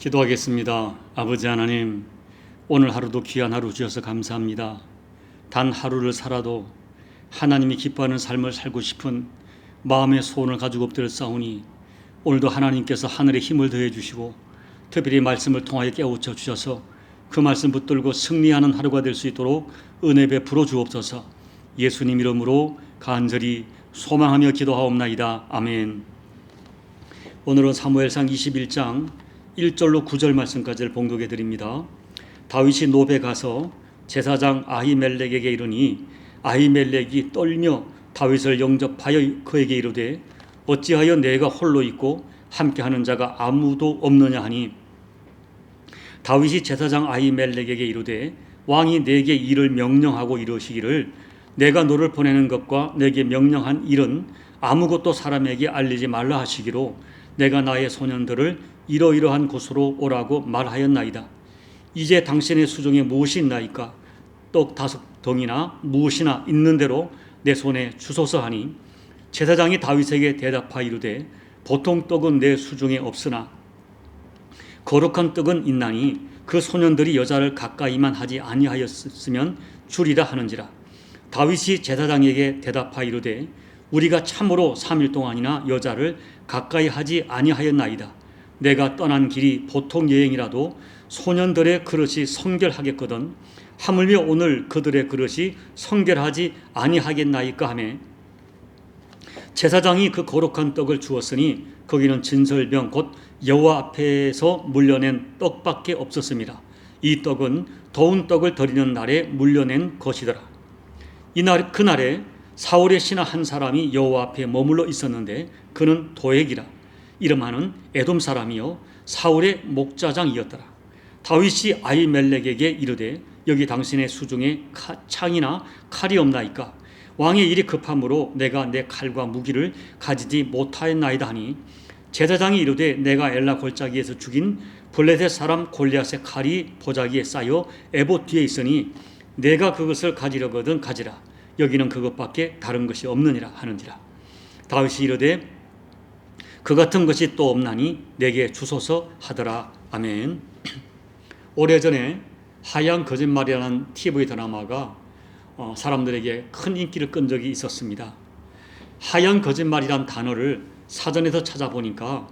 기도하겠습니다. 아버지 하나님, 오늘 하루도 귀한 하루 주셔서 감사합니다. 단 하루를 살아도 하나님이 기뻐하는 삶을 살고 싶은 마음의 소원을 가지고 엎드렸사오니 오늘도 하나님께서 하늘에 힘을 더해 주시고 특별히 말씀을 통하여 깨우쳐 주셔서 그 말씀 붙들고 승리하는 하루가 될 수 있도록 은혜 베풀어 주옵소서. 예수님 이름으로 간절히 소망하며 기도하옵나이다. 아멘. 오늘은 사무엘상 21장 1절로 9절 말씀까지를 봉독해 드립니다. 다윗이 노베 가서 제사장 아히멜렉에게 이르니 아히멜렉이 떨며 다윗을 영접하여 그에게 이르되 어찌하여 내가 홀로 있고 함께하는 자가 아무도 없느냐 하니 다윗이 제사장 아히멜렉에게 이르되 왕이 내게 일을 명령하고 이르시기를 내가 너를 보내는 것과 내게 명령한 일은 아무것도 사람에게 알리지 말라 하시기로 내가 나의 소년들을 이러이러한 곳으로 오라고 말하였나이다. 이제 당신의 수중에 무엇이 있나이까? 떡 5덩이나 무엇이나 있는 대로 내 손에 주소서 하니 제사장이 다윗에게 대답하여 이르되 보통 떡은 내 수중에 없으나 거룩한 떡은 있나니 그 소년들이 여자를 가까이만 하지 아니하였으면 주리라 하는지라. 다윗이 제사장에게 대답하여 이르되 우리가 참으로 3일 동안이나 여자를 가까이 하지 아니하였나이다. 내가 떠난 길이 보통 여행이라도 소년들의 그릇이 성결하겠거든 하물며 오늘 그들의 그릇이 성결하지 아니하겠나이까 하매 제사장이 그 거룩한 떡을 주었으니 거기는 진설병 곧 여호와 앞에서 물려낸 떡밖에 없었습니다. 이 떡은 더운 떡을 드리는 날에 물려낸 것이더라. 그날에 사울의 신하 한 사람이 여호와 앞에 머물러 있었는데 그는 도액이라 이름하는 에돔 사람이요 사울의 목자장이었더라. 다윗이 아히멜렉에게 이르되 여기 당신의 수중에 창이나 칼이 없나이까? 왕의 일이 급함으로 내가 내 칼과 무기를 가지지 못하였나이다 하니 제사장이 이르되 내가 엘라 골짜기에서 죽인 블레셋 사람 골리앗의 칼이 보자기에 쌓여 에봇 뒤에 있으니 내가 그것을 가지려거든 가지라. 여기는 그것밖에 다른 것이 없느니라 하는지라. 다윗이 이르되 그 같은 것이 또 없나니 내게 주소서 하더라. 아멘. 오래전에 하얀 거짓말이라는 TV 드라마가 사람들에게 큰 인기를 끈 적이 있었습니다. 하얀 거짓말이란 단어를 사전에서 찾아보니까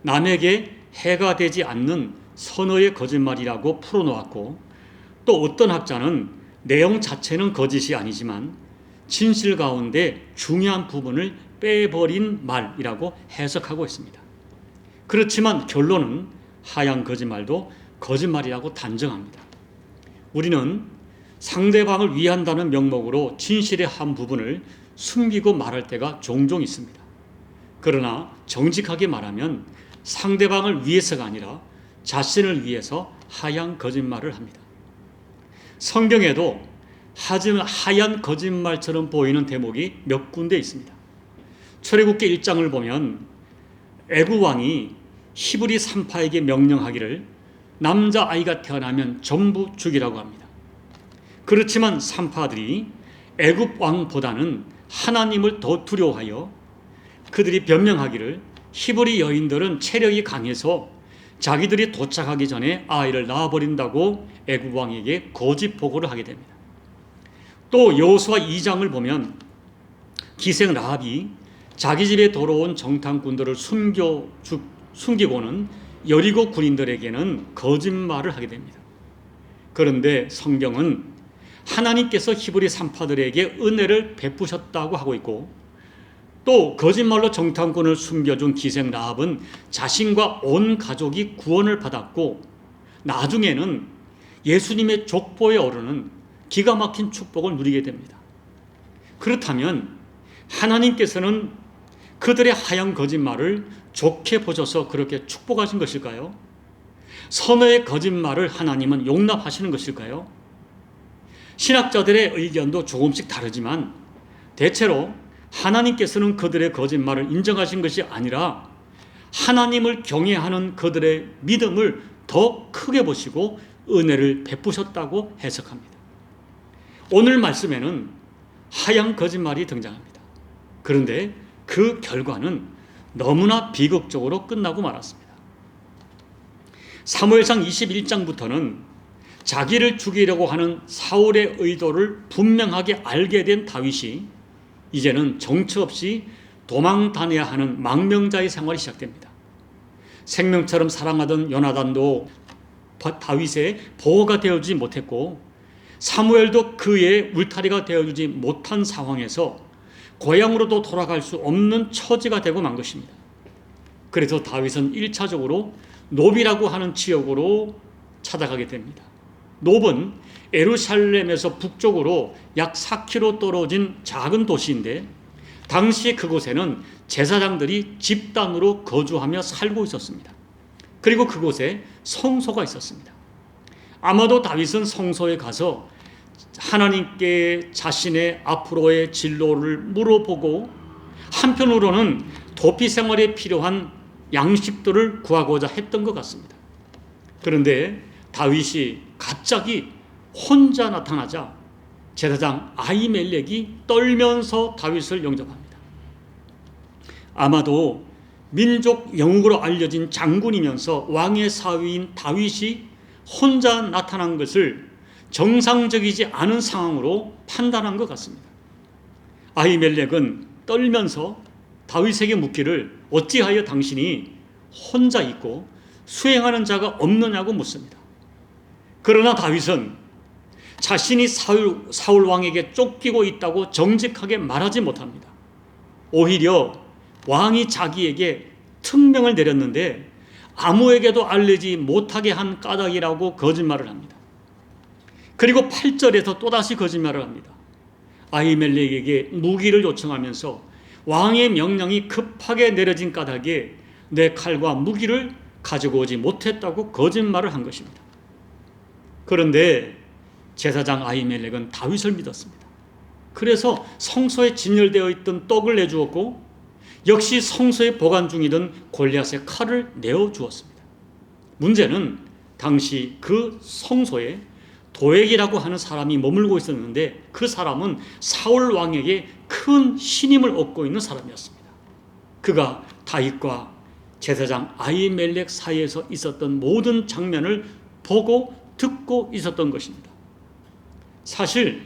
남에게 해가 되지 않는 선어의 거짓말이라고 풀어놓았고 또 어떤 학자는 내용 자체는 거짓이 아니지만 진실 가운데 중요한 부분을 빼버린 말이라고 해석하고 있습니다. 그렇지만 결론은 하얀 거짓말도 거짓말이라고 단정합니다. 우리는 상대방을 위한다는 명목으로 진실의 한 부분을 숨기고 말할 때가 종종 있습니다. 그러나 정직하게 말하면 상대방을 위해서가 아니라 자신을 위해서 하얀 거짓말을 합니다. 성경에도 하지만 하얀 거짓말처럼 보이는 대목이 몇 군데 있습니다. 출애굽기 1장을 보면 애굽 왕이 히브리 산파에게 명령하기를 남자아이가 태어나면 전부 죽이라고 합니다. 그렇지만 산파들이 애굽 왕보다는 하나님을 더 두려워하여 그들이 변명하기를 히브리 여인들은 체력이 강해서 자기들이 도착하기 전에 아이를 낳아버린다고 애굽 왕에게 거짓 보고를 하게 됩니다. 또 여호수아 2장을 보면 기생 라합이 자기 집에 돌아온 정탐꾼들을 숨기고는 여리고 군인들에게는 거짓말을 하게 됩니다. 그런데 성경은 하나님께서 히브리 산파들에게 은혜를 베푸셨다고 하고 있고 또 거짓말로 정탐꾼을 숨겨준 기생 라합은 자신과 온 가족이 구원을 받았고 나중에는 예수님의 족보에 오르는 기가 막힌 축복을 누리게 됩니다. 그렇다면 하나님께서는 그들의 하얀 거짓말을 좋게 보셔서 그렇게 축복하신 것일까요? 선어의 거짓말을 하나님은 용납하시는 것일까요? 신학자들의 의견도 조금씩 다르지만 대체로 하나님께서는 그들의 거짓말을 인정하신 것이 아니라 하나님을 경외하는 그들의 믿음을 더 크게 보시고 은혜를 베푸셨다고 해석합니다. 오늘 말씀에는 하얀 거짓말이 등장합니다. 그런데 그 결과는 너무나 비극적으로 끝나고 말았습니다. 사무엘상 21장부터는 자기를 죽이려고 하는 사울의 의도를 분명하게 알게 된 다윗이 이제는 정처 없이 도망 다녀야 하는 망명자의 생활이 시작됩니다. 생명처럼 사랑하던 요나단도 다윗의 보호가 되어주지 못했고 사무엘도 그의 울타리가 되어주지 못한 상황에서 고향으로도 돌아갈 수 없는 처지가 되고 만 것입니다. 그래서 다윗은 1차적으로 노비라고 하는 지역으로 찾아가게 됩니다. 놉은 예루살렘에서 북쪽으로 약 4km 떨어진 작은 도시인데 당시 그곳에는 제사장들이 집단으로 거주하며 살고 있었습니다. 그리고 그곳에 성소가 있었습니다. 아마도 다윗은 성소에 가서 하나님께 자신의 앞으로의 진로를 물어보고 한편으로는 도피 생활에 필요한 양식들을 구하고자 했던 것 같습니다. 그런데 다윗이 갑자기 혼자 나타나자 제사장 아히멜렉이 떨면서 다윗을 영접합니다. 아마도 민족 영웅으로 알려진 장군이면서 왕의 사위인 다윗이 혼자 나타난 것을 정상적이지 않은 상황으로 판단한 것 같습니다. 아히멜렉은 떨면서 다윗에게 묻기를 어찌하여 당신이 혼자 있고 수행하는 자가 없느냐고 묻습니다. 그러나 다윗은 자신이 사울 왕에게 쫓기고 있다고 정직하게 말하지 못합니다. 오히려 왕이 자기에게 특명을 내렸는데 아무에게도 알리지 못하게 한 까닭이라고 거짓말을 합니다. 그리고 8절에서 또다시 거짓말을 합니다. 아히멜렉에게 무기를 요청하면서 왕의 명령이 급하게 내려진 까닭에 내 칼과 무기를 가지고 오지 못했다고 거짓말을 한 것입니다. 그런데 제사장 아히멜렉은 다윗을 믿었습니다. 그래서 성소에 진열되어 있던 떡을 내주었고 역시 성소에 보관 중이던 골리앗의 칼을 내어주었습니다. 문제는 당시 그 성소에 도액이라고 하는 사람이 머물고 있었는데 그 사람은 사울 왕에게 큰 신임을 얻고 있는 사람이었습니다. 그가 다윗과 제사장 아히멜렉 사이에서 있었던 모든 장면을 보고 듣고 있었던 것입니다. 사실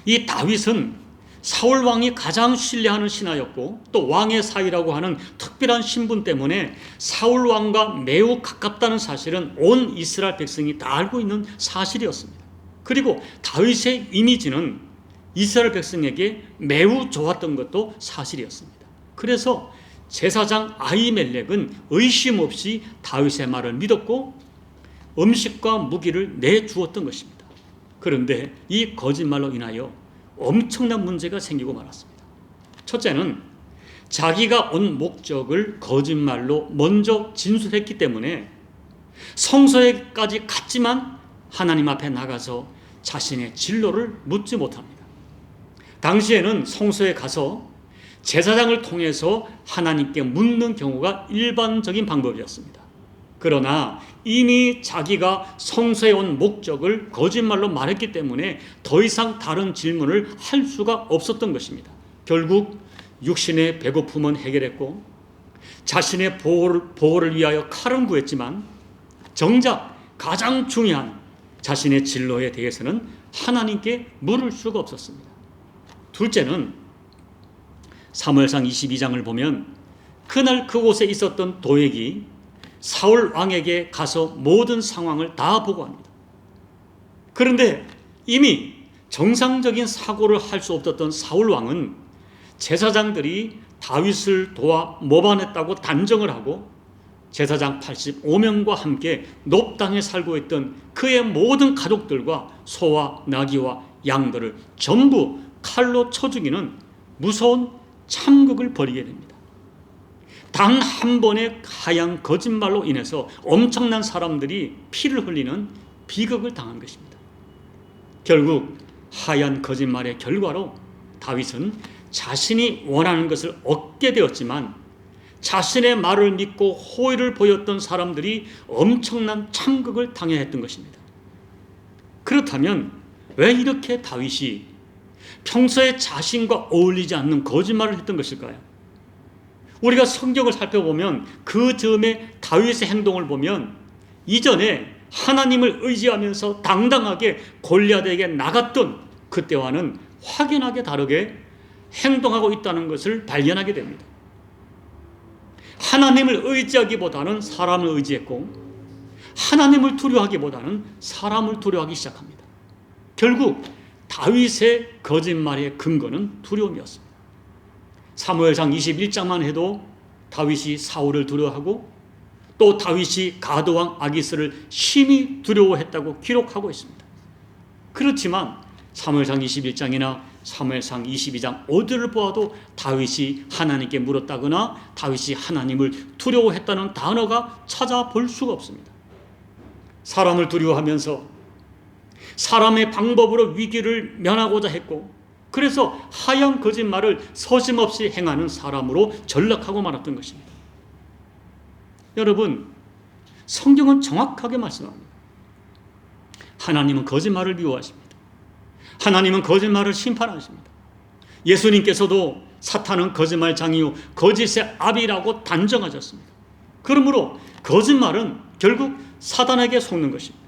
이 다윗은 사울 왕이 가장 신뢰하는 신하였고 또 왕의 사위라고 하는 특별한 신분 때문에 사울 왕과 매우 가깝다는 사실은 온 이스라엘 백성이 다 알고 있는 사실이었습니다. 그리고 다윗의 이미지는 이스라엘 백성에게 매우 좋았던 것도 사실이었습니다. 그래서 제사장 아히멜렉은 의심 없이 다윗의 말을 믿었고 음식과 무기를 내주었던 것입니다. 그런데 이 거짓말로 인하여 엄청난 문제가 생기고 말았습니다. 첫째는 자기가 온 목적을 거짓말로 먼저 진술했기 때문에 성소에까지 갔지만 하나님 앞에 나가서 자신의 진로를 묻지 못합니다. 당시에는 성소에 가서 제사장을 통해서 하나님께 묻는 경우가 일반적인 방법이었습니다. 그러나 이미 자기가 성소에 온 목적을 거짓말로 말했기 때문에 더 이상 다른 질문을 할 수가 없었던 것입니다. 결국 육신의 배고픔은 해결했고 자신의 보호를 위하여 칼은 구했지만 정작 가장 중요한 자신의 진로에 대해서는 하나님께 물을 수가 없었습니다. 둘째는 사무엘상 22장을 보면 그날 그곳에 있었던 도액이 사울 왕에게 가서 모든 상황을 다 보고합니다. 그런데 이미 정상적인 사고를 할 수 없었던 사울 왕은 제사장들이 다윗을 도와 모반했다고 단정을 하고 제사장 85명과 함께 놉 땅에 살고 있던 그의 모든 가족들과 소와 나귀와 양들을 전부 칼로 쳐 죽이는 무서운 참극을 벌이게 됩니다. 단 한 번의 하얀 거짓말로 인해서 엄청난 사람들이 피를 흘리는 비극을 당한 것입니다. 결국 하얀 거짓말의 결과로 다윗은 자신이 원하는 것을 얻게 되었지만 자신의 말을 믿고 호의를 보였던 사람들이 엄청난 참극을 당해야 했던 것입니다. 그렇다면 왜 이렇게 다윗이 평소에 자신과 어울리지 않는 거짓말을 했던 것일까요? 우리가 성경을 살펴보면 그 즈음에 다윗의 행동을 보면 이전에 하나님을 의지하면서 당당하게 골리앗에게 나갔던 그때와는 확연하게 다르게 행동하고 있다는 것을 발견하게 됩니다. 하나님을 의지하기보다는 사람을 의지했고, 하나님을 두려워하기보다는 사람을 두려워하기 시작합니다. 결국 다윗의 거짓말의 근거는 두려움이었습니다. 사무엘상 21장만 해도 다윗이 사울을 두려워하고 또 다윗이 가드왕 아기스를 심히 두려워했다고 기록하고 있습니다. 그렇지만 사무엘상 21장이나 사무엘상 22장 어디를 보아도 다윗이 하나님께 물었다거나 다윗이 하나님을 두려워했다는 단어가 찾아볼 수가 없습니다. 사람을 두려워하면서 사람의 방법으로 위기를 면하고자 했고, 그래서 하얀 거짓말을 서슴없이 행하는 사람으로 전락하고 말았던 것입니다. 여러분, 성경은 정확하게 말씀합니다. 하나님은 거짓말을 미워하십니다. 하나님은 거짓말을 심판하십니다. 예수님께서도 사탄은 거짓말장이요 거짓의 아비라고 단정하셨습니다. 그러므로 거짓말은 결국 사단에게 속는 것입니다.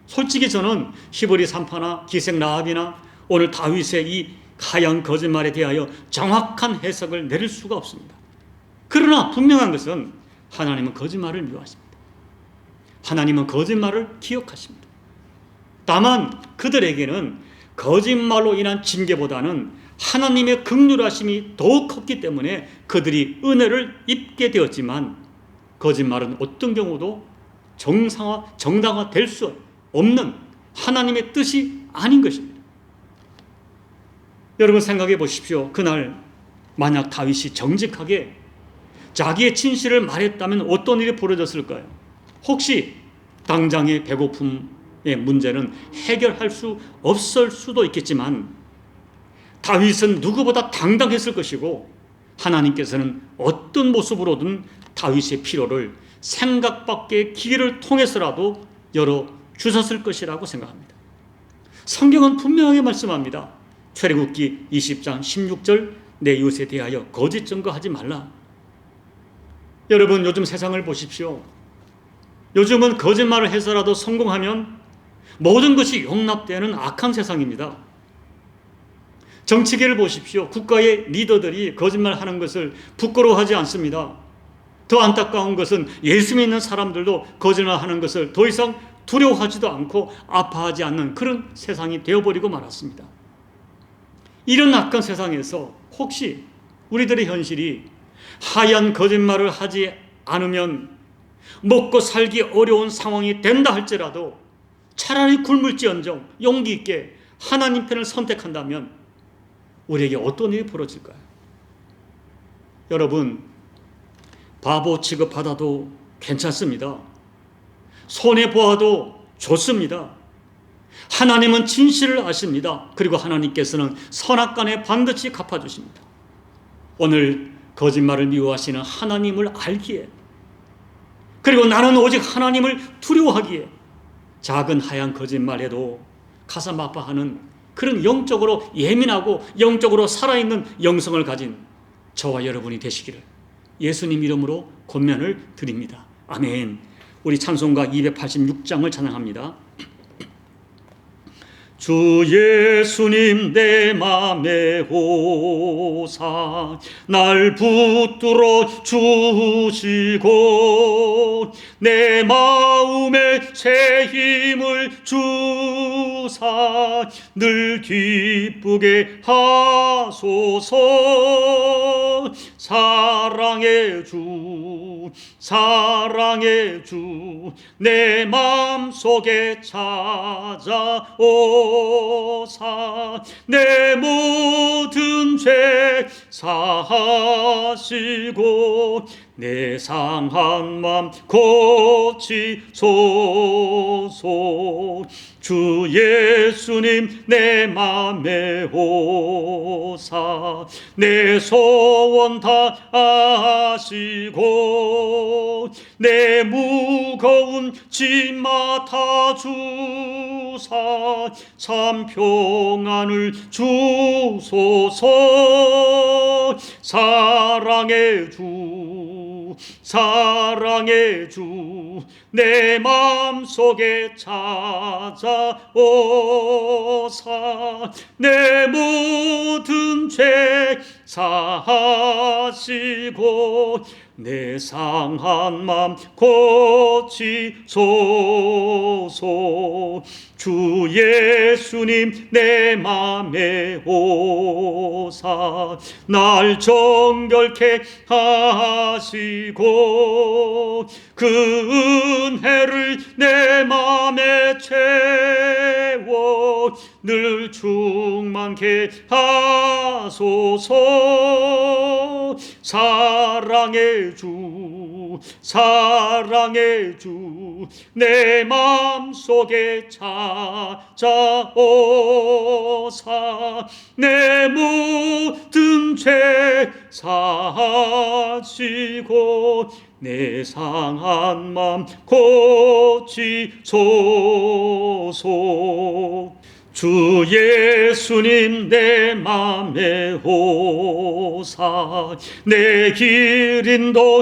솔직히 저는 히브리 3파나 기생 라합이나 오늘 다윗의 이 하얀 거짓말에 대하여 정확한 해석을 내릴 수가 없습니다. 그러나 분명한 것은 하나님은 거짓말을 미워하십니다. 하나님은 거짓말을 기억하십니다. 다만 그들에게는 거짓말로 인한 징계보다는 하나님의 긍휼하심이 더 컸기 때문에 그들이 은혜를 입게 되었지만, 거짓말은 어떤 경우도 정당화될 수 없는 하나님의 뜻이 아닌 것입니다. 여러분 생각해 보십시오. 그날 만약 다윗이 정직하게 자기의 진실을 말했다면 어떤 일이 벌어졌을까요? 혹시 당장의 배고픔의 문제는 해결할 수 없을 수도 있겠지만 다윗은 누구보다 당당했을 것이고, 하나님께서는 어떤 모습으로든 다윗의 필요를 생각 밖의 기회를 통해서라도 열어주셨을 것이라고 생각합니다. 성경은 분명하게 말씀합니다. 출애굽기 20장 16절 내 이웃에 대하여 거짓 증거하지 말라. 여러분 요즘 세상을 보십시오. 요즘은 거짓말을 해서라도 성공하면 모든 것이 용납되는 악한 세상입니다. 정치계를 보십시오. 국가의 리더들이 거짓말하는 것을 부끄러워하지 않습니다. 더 안타까운 것은 예수 믿는 사람들도 거짓말하는 것을 더 이상 두려워하지도 않고 아파하지 않는 그런 세상이 되어버리고 말았습니다. 이런 악한 세상에서 혹시 우리들의 현실이 하얀 거짓말을 하지 않으면 먹고 살기 어려운 상황이 된다 할지라도 차라리 굶을지언정 용기 있게 하나님 편을 선택한다면 우리에게 어떤 일이 벌어질까요? 여러분, 바보 취급받아도 괜찮습니다. 손해보아도 좋습니다. 하나님은 진실을 아십니다. 그리고 하나님께서는 선악간에 반드시 갚아주십니다. 오늘 거짓말을 미워하시는 하나님을 알기에, 그리고 나는 오직 하나님을 두려워하기에 작은 하얀 거짓말에도 가슴 아파하는 그런 영적으로 예민하고 영적으로 살아있는 영성을 가진 저와 여러분이 되시기를 예수님 이름으로 권면을 드립니다. 아멘. 우리 찬송가 286장을 찬양합니다. 주 예수님 내 맘에 오사 날 붙들어 주시고 내 마음에 새 힘을 주사 늘 기쁘게 하소서. 사랑의 주 사랑의 주 내 마음속에 찾아오사 내 모든 죄 사하시고 내 상한 맘 고치소서. 주 예수님 내 맘에 오사 내 소원 다 아시고 내 무거운 짐 맡아주사 참 평안을 주소서. 사랑의 주, 사랑의 주, 내 맘속에 찾아오사 내 모든 죄 사하시고 내 상한 맘 고치소서. 주 예수님 내 맘에 오사 날 정결케 하시고 그 은혜를 내 맘에 채워 늘 충만케 하소서. 사랑의 주, 사랑의 주, 내 맘속에 찾아오사 내 모든 죄 사하시고 내 상한 맘 고치소서. 주 예수님 내 맘에 오사 내 길 인도하시고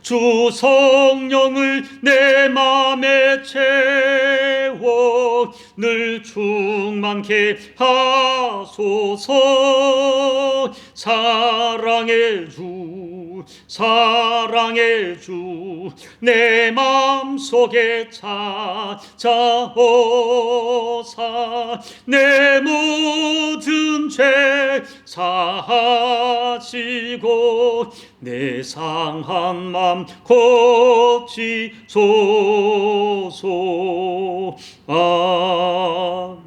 주 성령을 내 맘에 채워 늘 충만케 하소서. 사랑의 주, 사랑의 주, 내 맘속에 찾아오사 내 모든 죄 사하시고 내 상한 맘 고치소서.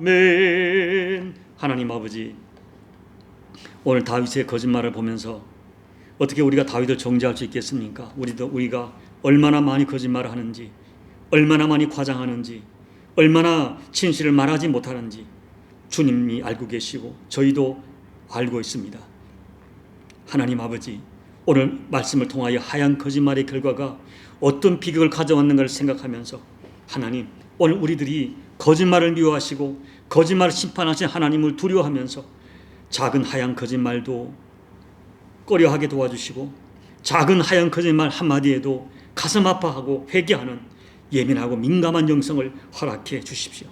아멘. 하나님 아버지, 오늘 다윗의 거짓말을 보면서 어떻게 우리가 다윗을 정죄할 수 있겠습니까? 우리가 얼마나 많이 거짓말을 하는지, 얼마나 많이 과장하는지, 얼마나 진실을 말하지 못하는지 주님이 알고 계시고 저희도 알고 있습니다. 하나님 아버지, 오늘 말씀을 통하여 하얀 거짓말의 결과가 어떤 비극을 가져왔는가를 생각하면서 하나님, 오늘 우리들이 거짓말을 미워하시고 거짓말을 심판하신 하나님을 두려워하면서 작은 하얀 거짓말도 꺼려하게 도와주시고 작은 하얀 거짓말 한마디에도 가슴 아파하고 회개하는 예민하고 민감한 영성을 허락해 주십시오.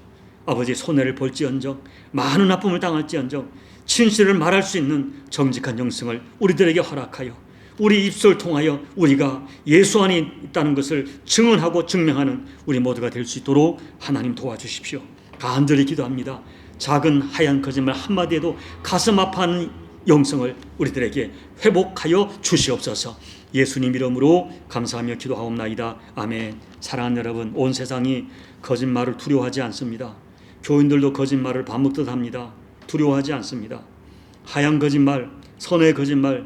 아버지, 손해를 볼지언정 많은 아픔을 당할지언정 진실을 말할 수 있는 정직한 영성을 우리들에게 허락하여 우리 입술을 통하여 우리가 예수 안에 있다는 것을 증언하고 증명하는 우리 모두가 될 수 있도록 하나님 도와주십시오. 간절히 기도합니다. 작은 하얀 거짓말 한마디에도 가슴 아파하는 영성을 우리들에게 회복하여 주시옵소서. 예수님 이름으로 감사하며 기도하옵나이다. 아멘. 사랑하는 여러분, 온 세상이 거짓말을 두려워하지 않습니다. 교인들도 거짓말을 밥 먹듯 합니다. 두려워하지 않습니다. 하얀 거짓말, 선의 거짓말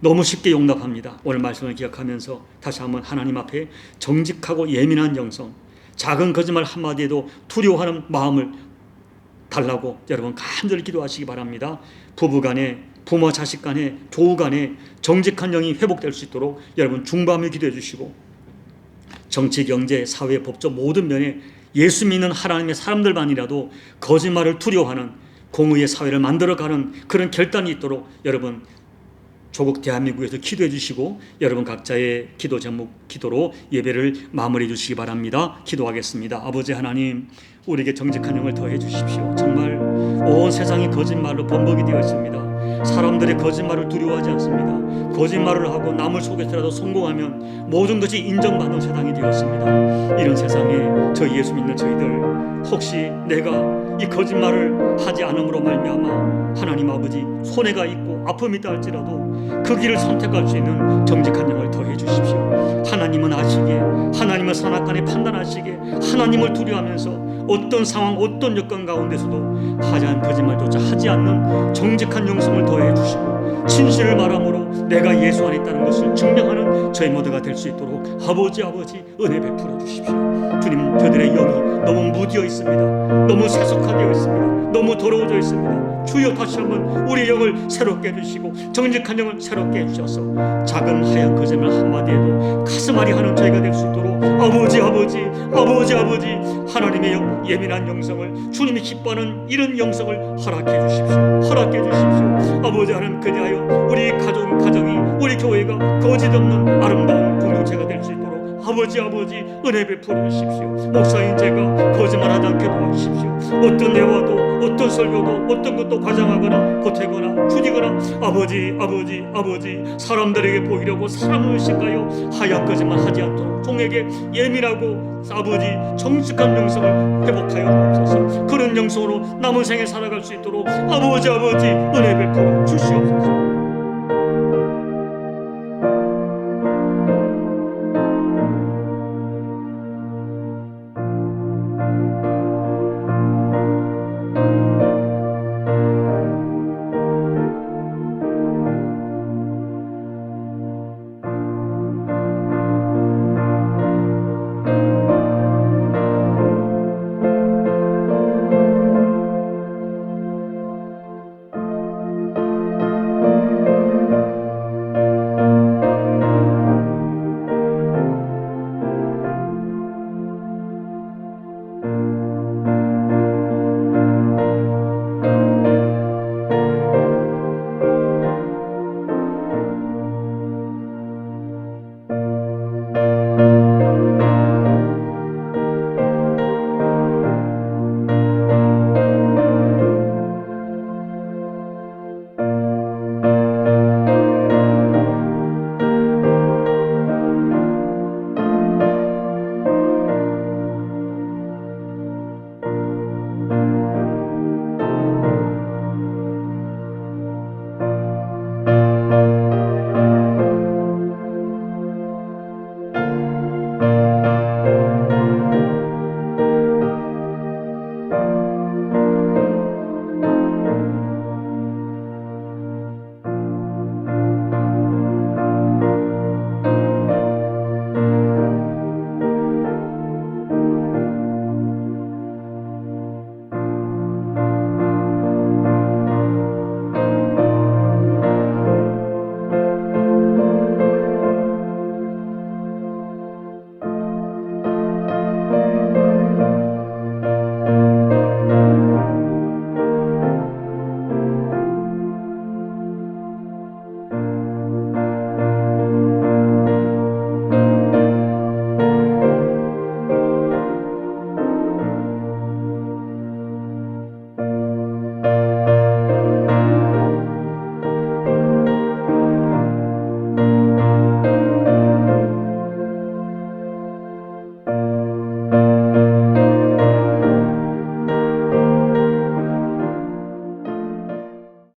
너무 쉽게 용납합니다. 오늘 말씀을 기억하면서 다시 한번 하나님 앞에 정직하고 예민한 영성, 작은 거짓말 한마디에도 두려워하는 마음을 달라고 여러분 간절히 기도하시기 바랍니다. 부부간에, 부모 자식 간에, 조우 간에 정직한 영이 회복될 수 있도록 여러분 중보하며 기도해 주시고, 정치, 경제, 사회, 법조 모든 면에 예수 믿는 하나님의 사람들만이라도 거짓말을 두려워하는 공의의 사회를 만들어가는 그런 결단이 있도록 여러분 조국 대한민국에서 기도해 주시고, 여러분 각자의 기도 제목 기도로 예배를 마무리해 주시기 바랍니다. 기도하겠습니다. 아버지 하나님, 우리에게 정직한 영을 더해 주십시오. 정말 온 세상이 거짓말로 범벅이 되어 있습니다. 사람들의 거짓말을 두려워하지 않습니다. 거짓말을 하고 남을 속여서라도 성공하면 모든 것이 인정받는 세상이 되었습니다. 이런 세상에 저희 예수 믿는 저희들, 혹시 내가 이 거짓말을 하지 않음으로 말미암아 하나님 아버지 손해가 있고 아픔이 있다 할지라도 그 길을 선택할 수 있는 정직한 영을 더해 주십시오. 하나님은 아시기에, 하나님은 선악간에 판단하시기에 하나님을 두려워하면서 어떤 상황, 어떤 여건 가운데서도 하얀 거짓말조차 하지 않는 정직한 영성을 더해 주시고 진실을 말함으로 내가 예수 안에 있다는 것을 증명하는 저희 모두가 될 수 있도록 아버지 은혜 베풀어 주십시오. 주님, 저들의 영이 너무 무디어 있습니다. 너무 세속화되어 있습니다. 너무 더러워져 있습니다. 주여 다시 한번 우리 영을 새롭게 해주시고 정직한 영을 새롭게 해주셔서 작은 하얀 거짓말 한마디에도 가슴앓이 하는 저희가 될 수 있도록 아버지 하나님의 예민한 영성을, 주님이 기뻐하는 이런 영성을 허락해 주십시오. 아버지 하나님, 그리하여 우리 가정이, 우리 교회가 거짓 없는 아름다운 공동체가 될 수 있도록 아버지 은혜 베풀어 주십시오. 목사인 제가 거짓말하지 않게 도와주십시오. 어떤 대화도, 어떤 설교도, 어떤 것도 과장하거나 보태거나 줄이거나 아버지 사람들에게 보이려고 사람을 의식하여 하얀 거짓말 하지 않도록 종에게 예민하고 아버지 정직한 영성을 회복하여 주옵소서. 그런 영성으로 남은 생에 살아갈 수 있도록 아버지 은혜 베풀어 주시옵소서.